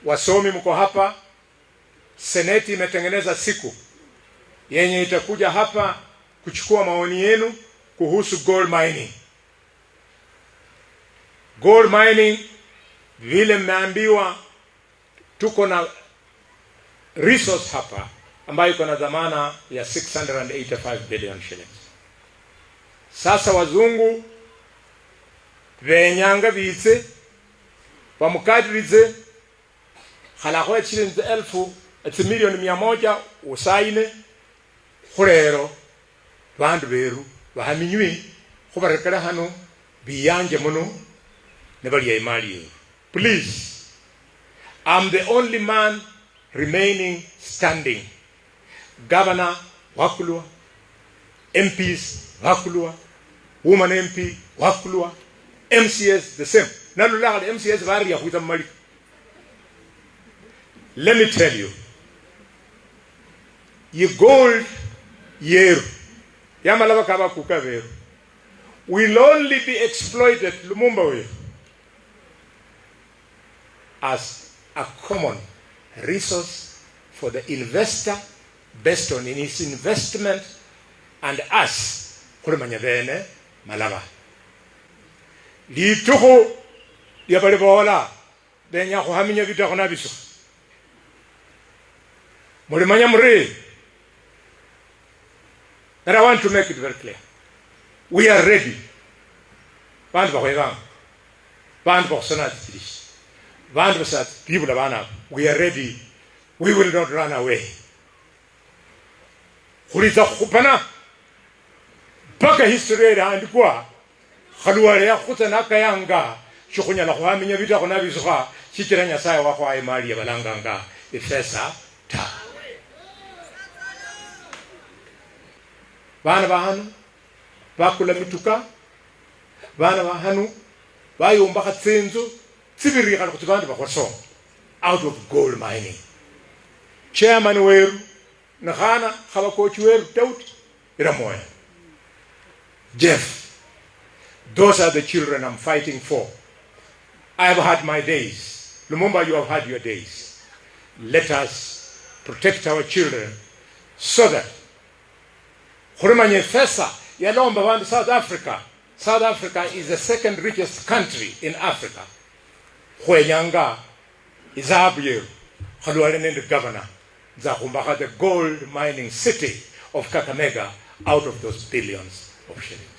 wasomi mko hapa, Seneti imetengeneza siku yenye itakuja hapa kuchukua maoni yenu kuhusu gold mining. Gold mining, vile mmeambiwa, tuko na resource hapa ambayo iko na dhamana ya 685 billion shillings. Sasa wazungu venyanga bize bamukadirize khalakho shilingi 1000 milioni 100 usaine khulero bandu beru bahaminywi khubarekera hano biyanje muno ne bali imali. Please, I'm the only man remaining standing. Governor wakulwa, MPs wakulwa, woman MP wakulwa, MCS the same. Nalula MCS bari ya kuita mali. Let me tell you, ye gold yeru yamalaba kaba kukaveru will only be exploited Lumumba way as a common resource for the investor based on his investment and us kulimanya bene malaba lituho lyabali bola benya kuhaminya bitako nabiso mulimanya muri. And I want to make it very clear. We are ready. Bandu bakwevanga. Bandu bakusona tirish. Bandu basat people abana. We are ready. We will not run away. Khulita khupana. Baka history ya andikwa. Khaluwale ya khutana kayanga. Shukhunya la khwaminya bita khona bizukha. Chikiranya saye wakho ay mali ya balanganga. Ifesa ta. Bana bahanu bakula mituka, bana bahanu bayomba khatsenzo tsibiri kana kuti bantu bakhoso out of gold mining. Chairman weru nakhana khaba coach weru Daud Iramoya. Jeff, those are the children I'm fighting for. I have had my days. Lumumba, you have had your days. Let us protect our children so that Khurumanye Fesa yalomba bandu South Africa. South Africa is the second richest country in Africa. Khwenyanga izabuye khalwale nende governor zakhumbaha the gold mining city of Kakamega out of those billions of shillings.